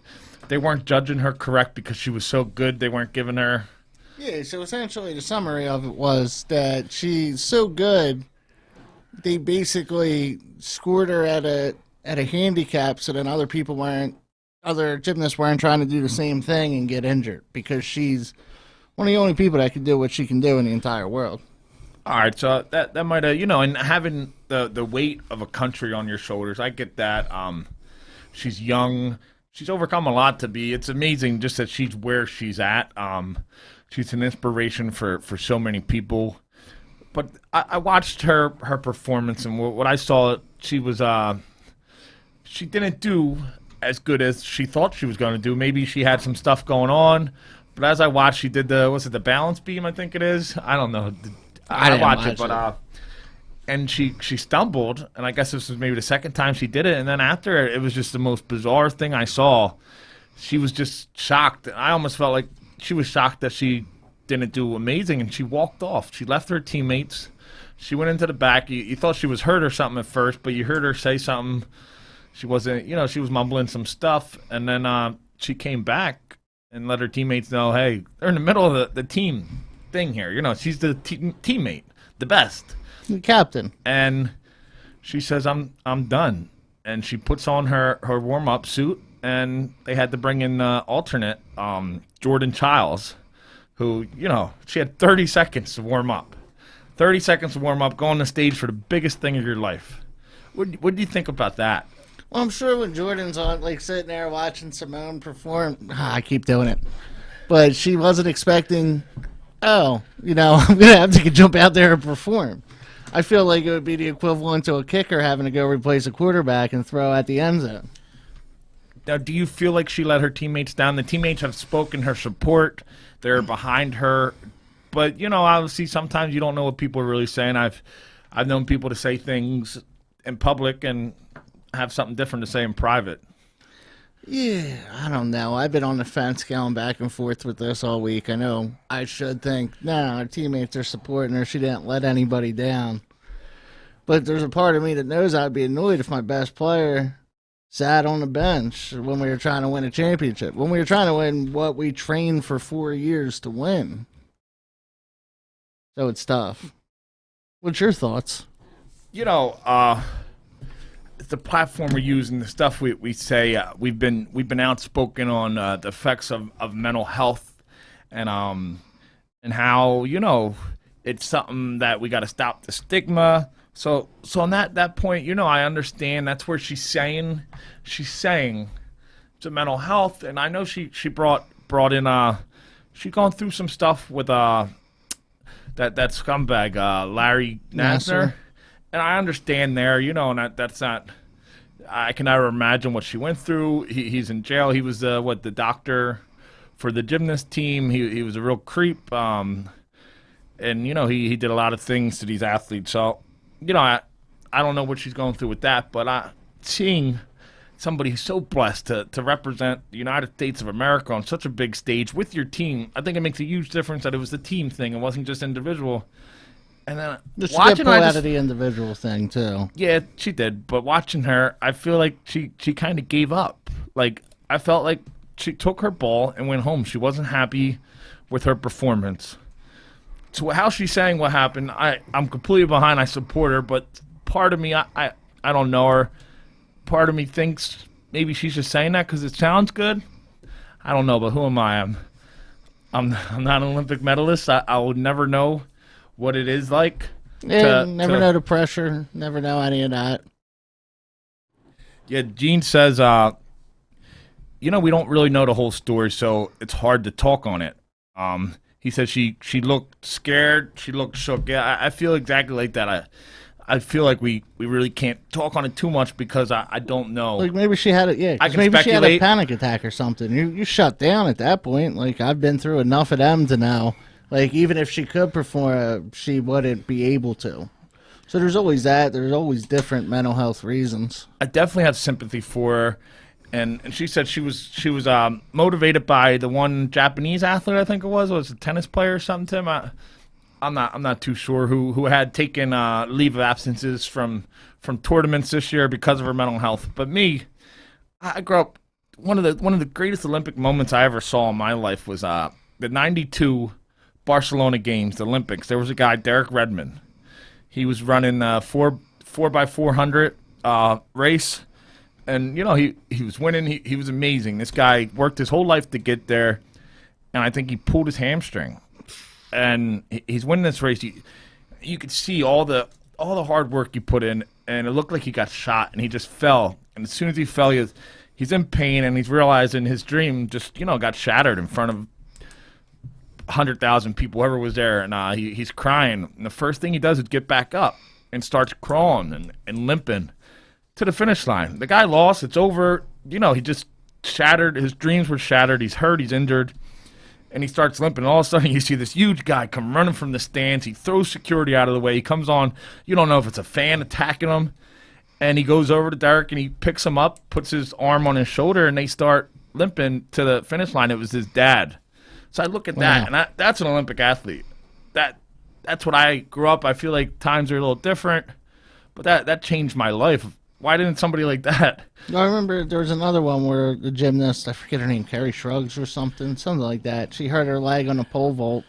They weren't judging her correct because she was so good. They weren't giving her. Yeah, so essentially the summary of it was that she's so good, they basically scored her at a handicap, so then other gymnasts weren't trying to do the same thing and get injured, because she's one of the only people that can do what she can do in the entire world. All right, so that might have, and having the weight of a country on your shoulders, I get that. She's young. She's overcome a lot to be. It's amazing just that she's where she's at. She's an inspiration for so many people. But I watched her performance, and what I saw, she didn't do as good as she thought she was going to do. Maybe she had some stuff going on, but as I watched, she did the balance beam, I think it is. I don't know. I watched it, but and she stumbled, and I guess this was maybe the second time she did it, and then after it was just the most bizarre thing I saw. she was just shocked. I almost felt like she was shocked that she didn't do amazing, and she walked off. She left her teammates. She went into the back. You thought she was hurt or something at first, but you heard her say something. She wasn't, she was mumbling some stuff, and then she came back and let her teammates know, hey, they're in the middle of the team thing here. She's the teammate, the best. The captain. And she says, I'm done. And she puts on her warm-up suit, and they had to bring in alternate Jordan Childs, who, she had 30 seconds to warm up. 30 seconds to warm up, go on the stage for the biggest thing of your life. What do you think about that? Well, I'm sure when Jordan's on, like, sitting there watching Simone perform, I keep doing it. But she wasn't expecting, I'm going to have to jump out there and perform. I feel like it would be the equivalent to a kicker having to go replace a quarterback and throw at the end zone. Now, do you feel like she let her teammates down? The teammates have spoken her support. They're behind her. But, obviously sometimes you don't know what people are really saying. I've known people to say things in public and have something different to say in private. Yeah, I don't know. I've been on the fence going back and forth with this all week. I know I should think, no, our teammates are supporting her. She didn't let anybody down. But there's a part of me that knows I'd be annoyed if my best player sat on the bench when we were trying to win a championship, when we were trying to win what we trained for 4 years to win. So it's tough. What's your thoughts? The platform we use and the stuff we say, we've been outspoken on the effects of mental health and how it's something that we got to stop the stigma. So on that point, I understand that's where she's saying to mental health, and I know she brought in she's gone through some stuff with that scumbag Larry Nassar. And I understand there, and that's not. I can never imagine what she went through. He's in jail. He was the doctor for the gymnast team. He was a real creep. And he did a lot of things to these athletes. So, I don't know what she's going through with that, but seeing somebody who's so blessed to represent the United States of America on such a big stage with your team, I think it makes a huge difference that it was the team thing. It wasn't just individual. And then just watching her, out of the individual thing too. Yeah, she did. But watching her, I feel like she kind of gave up. Like I felt like she took her ball and went home. She wasn't happy with her performance. So how she's saying what happened, I'm completely behind. I support her, but part of me, I don't know her. Part of me thinks maybe she's just saying that because it sounds good. I don't know, but who am I? I'm not an Olympic medalist. I would never know what it is like. Yeah, never know the pressure. Never know any of that. Yeah, Gene says, we don't really know the whole story, so it's hard to talk on it. He says she looked scared. She looked shook. Yeah, I feel exactly like that. I feel like we really can't talk on it too much because I don't know. Like maybe she had maybe she had a panic attack or something. You shut down at that point. Like I've been through enough of them to know. Like, even if she could perform, she wouldn't be able to. So there's always that. There's always different mental health reasons. I definitely have sympathy for her. And she said she was motivated by the one Japanese athlete, I think it was a tennis player or something, Tim. I'm not too sure who had taken leave of absences from tournaments this year because of her mental health. But me, I grew up, one of the greatest Olympic moments I ever saw in my life was the 92 Barcelona Games, the Olympics. There was a guy, Derek Redmond. He was running 4x400 race, and he was winning. He was amazing. This guy worked his whole life to get there, and I think he pulled his hamstring, and he's winning this race. You could see all the hard work he put in, and it looked like he got shot, and he just fell. And as soon as he fell, he's in pain, and he's realizing his dream just got shattered in front of 100,000 people, whoever was there, and he's crying. And the first thing he does is get back up and starts crawling and limping to the finish line. The guy lost. It's over. He just shattered. His dreams were shattered. He's hurt. He's injured. And he starts limping. And all of a sudden, you see this huge guy come running from the stands. He throws security out of the way. He comes on. You don't know if it's a fan attacking him. And he goes over to Derek, and he picks him up, puts his arm on his shoulder, and they start limping to the finish line, it was his dad. So I look at that, and that's an Olympic athlete. That's what I grew up. I feel like times are a little different, but that changed my life. Why didn't somebody like that? I remember there was another one where the gymnast, I forget her name, Carrie Shrugs or something like that. She hurt her leg on a pole vault.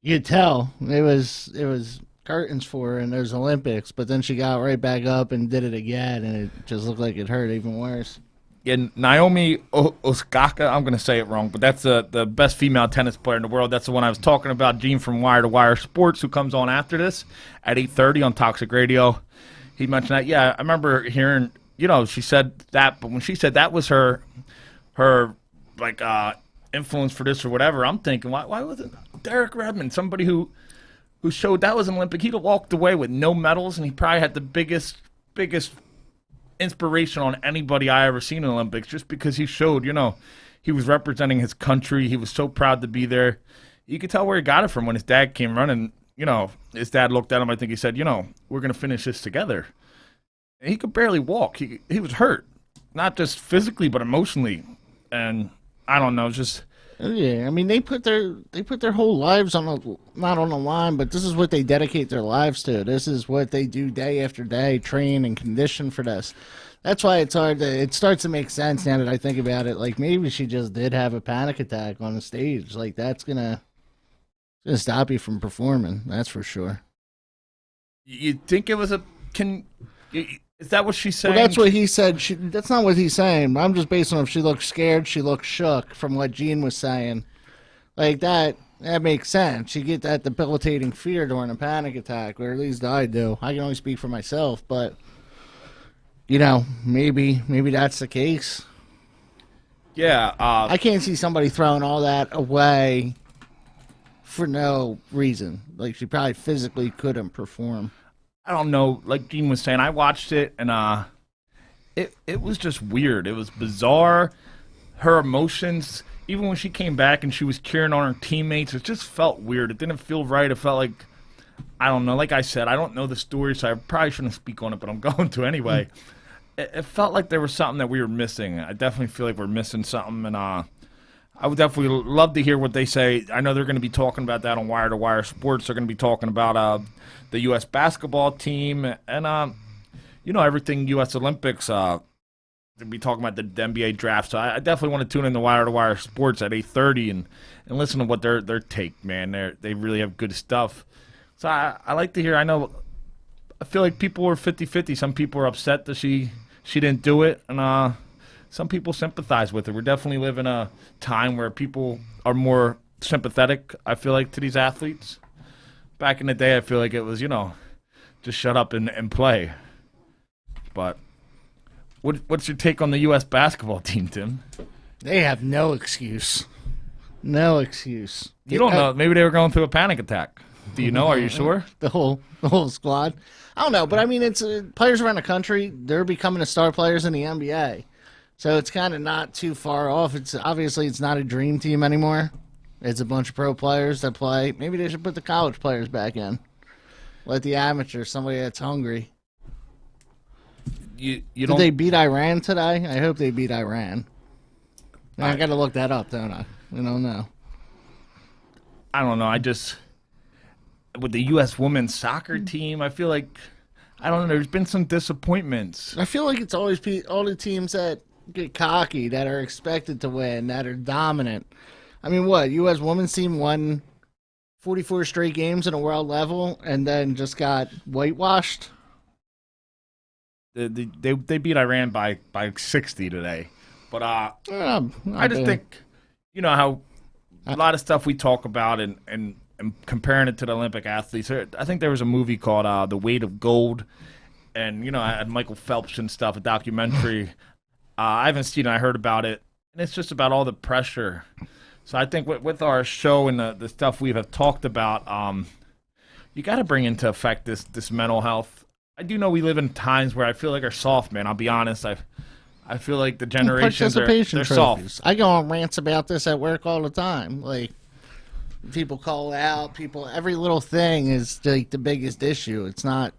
You could tell it was curtains for her in those Olympics, but then she got right back up and did it again, and it just looked like it hurt even worse. And Naomi Osaka, I'm going to say it wrong, but that's the best female tennis player in the world. That's the one I was talking about, Gene from Wire to Wire Sports, who comes on after this at 8:30 on Toxic Radio. He mentioned that. Yeah, I remember hearing, she said that, but when she said that was her like influence for this or whatever, I'm thinking, why wasn't Derek Redmond somebody who showed that was an Olympic? He'd have walked away with no medals, and he probably had the biggest inspiration on anybody I ever seen in the Olympics, just because he showed, he was representing his country. He was so proud to be there. You could tell where he got it from when his dad came running. His dad looked at him. I think he said, we're going to finish this together. And he could barely walk. He was hurt, not just physically, but emotionally. And I don't know, just... Yeah, I mean, they put their whole lives not on the line, but this is what they dedicate their lives to. This is what they do day after day, train and condition for this. That's why it's hard it starts to make sense now that I think about it. Like, maybe she just did have a panic attack on the stage. Like, that's gonna stop you from performing. That's for sure. You think it was is that what she's saying? Well, that's what he said. That's not what he's saying. I'm just basing on if she looked scared, she looked shook from what Gene was saying. Like, that makes sense. You get that debilitating fear during a panic attack, or at least I do. I can only speak for myself, but, maybe that's the case. Yeah. I can't see somebody throwing all that away for no reason. Like, she probably physically couldn't perform. I don't know, like Gene was saying, I watched it, and it was just weird. It was bizarre. Her emotions, even when she came back and she was cheering on her teammates, it just felt weird. It didn't feel right. It felt like, I don't know, like I said, I don't know the story, so I probably shouldn't speak on it, but I'm going to anyway. It felt like there was something that we were missing. I definitely feel like we're missing something, and I would definitely love to hear what they say. I know they're going to be talking about that on Wire to Wire Sports. They're going to be talking about the U.S. basketball team and, everything U.S. Olympics. They'll be talking about the NBA draft. So I definitely want to tune in to Wire Sports at 8:30 and listen to what their take, man. They really have good stuff. So I like to hear. I feel like people were 50-50. Some people are upset that she didn't do it, and some people sympathize with her. We're definitely living a time where people are more sympathetic, I feel like, to these athletes. Back in the day, I feel like it was, just shut up and play. But what's your take on the U.S. basketball team, Tim? They have no excuse. No excuse. You don't know. Maybe they were going through a panic attack. Do you know? Are you sure? The whole squad? I don't know, but I mean, it's players around the country, they're becoming the star players in the NBA. So it's kind of not too far off. It's not a dream team anymore. It's a bunch of pro players that play. Maybe they should put the college players back in. Let the amateurs, somebody that's hungry. Did they beat Iran today? I hope they beat Iran. I got to look that up, don't I? I don't know. I don't know. With the U.S. women's soccer team, I feel like, I don't know, there's been some disappointments. I feel like it's always all the teams that get cocky, that are expected to win, that are dominant. I mean, what? U.S. women's team won 44 straight games in a world level and then just got whitewashed? They beat Iran by 60 today. But I just think, how a lot of stuff we talk about and comparing it to the Olympic athletes. I think there was a movie called The Weight of Gold. And, I had Michael Phelps and stuff, a documentary. I haven't seen it. I heard about it. And it's just about all the pressure. So I think with our show and the stuff we have talked about, you got to bring into effect this mental health. I do know we live in times where I feel like are soft, man. I'll be honest. I feel like the generations they're soft. I go on rants about this at work all the time. Like, people call out, every little thing is like the biggest issue. It's not,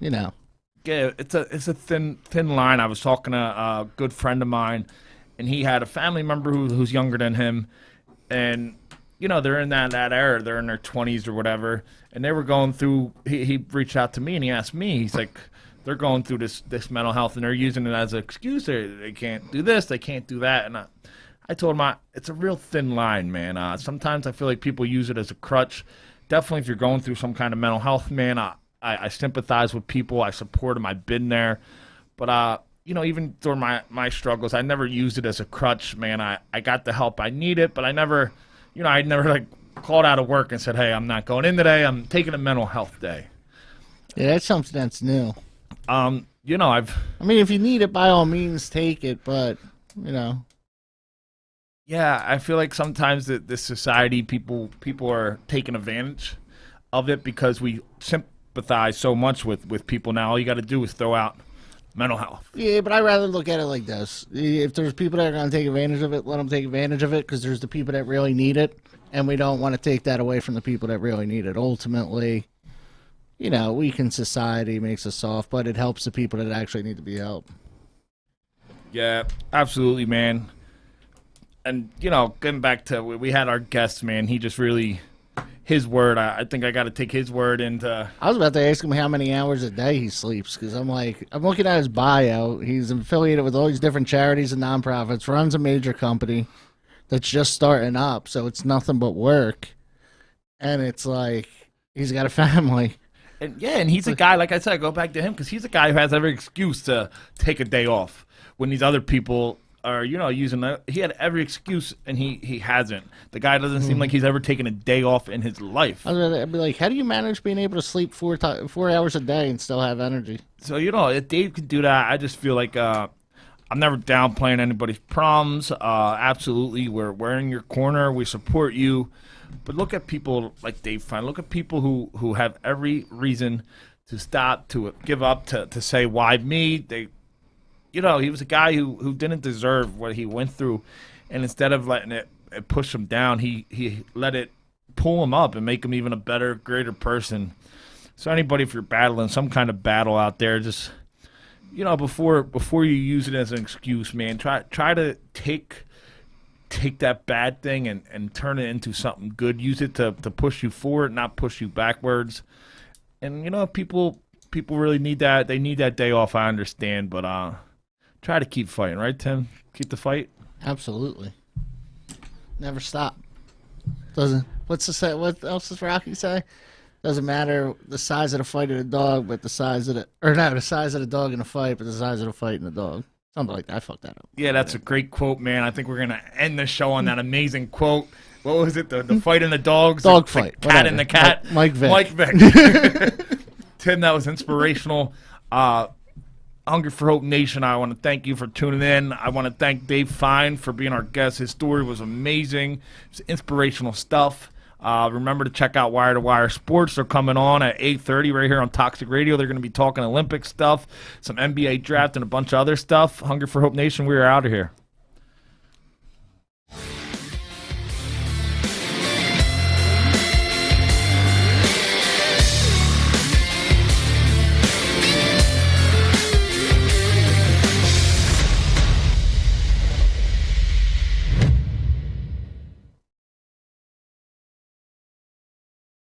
Yeah, it's a thin line. I was talking to a good friend of mine, and he had a family member who's younger than him, and they're in that era, they're in their 20s or whatever, and they were going through. He reached out to me and he asked me. He's like, they're going through this mental health, and they're using it as an excuse. They can't do this, they can't do that, and I told him it's a real thin line, man. Sometimes I feel like people use it as a crutch. Definitely, if you're going through some kind of mental health, man, I sympathize with people. I support them. I've been there. But, even during my struggles, I never used it as a crutch, man. I got the help I needed, but I never, like called out of work and said, hey, I'm not going in today. I'm taking a mental health day. Yeah, that's something that's new. I mean, if you need it, by all means, take it, but, Yeah, I feel like sometimes this society, people are taking advantage of it because we sympathize so much with people now. All you got to do is throw out mental health. Yeah, but I'd rather look at it like this. If there's people that are going to take advantage of it, let them take advantage of it, because there's the people that really need it, and we don't want to take that away from the people that really need it. Ultimately, weakened society makes us soft, but it helps the people that actually need to be helped. Yeah, absolutely, man. And, getting back to, we had our guest, man, he just really, his word, I think I got to take his word into. I was about to ask him how many hours a day he sleeps, because I'm looking at his bio. He's affiliated with all these different charities and nonprofits, runs a major company that's just starting up, so it's nothing but work. And it's like, he's got a family. And he's a guy, like I said, I go back to him, because he's a guy who has every excuse to take a day off when these other people are, using that. He had every excuse, and he hasn't. The guy doesn't seem like he's ever taken a day off in his life. I'd be like, how do you manage being able to sleep 4 hours a day and still have energy? So, if Dave could do that, I just feel like I'm never downplaying anybody's problems. Absolutely, we're in your corner. We support you. But look at people like Dave Fine. Look at people who have every reason to stop, to give up, to say, why me? He was a guy who didn't deserve what he went through, and instead of letting it push him down, he let it pull him up and make him even a better, greater person. So anybody, if you're battling some kind of battle out there, just before you use it as an excuse, man, try to take that bad thing and turn it into something good. Use it to push you forward, not push you backwards. And people really need that. They need that day off. I understand, but try to keep fighting, right, Tim? Keep the fight. Absolutely. Never stop. What else does Rocky say? Doesn't matter the size of the fight of the dog, but the size of the dog in the fight, but the size of the fight in the dog. Something like that. I fucked that up. Yeah, that's a great quote, man. I think we're gonna end the show on that amazing quote. What was it? The fight in the dogs? Dog the fight. Cat and the cat. Mike Vick. Mike Vick. Tim, that was inspirational. Hunger for Hope Nation, I want to thank you for tuning in. I want to thank Dave Fine for being our guest. His story was amazing. It's inspirational stuff. Remember to check out Wire to Wire Sports. They're coming on at 8:30 right here on Toxic Radio. They're going to be talking Olympic stuff, some NBA draft, and a bunch of other stuff. Hunger for Hope Nation, we are out of here.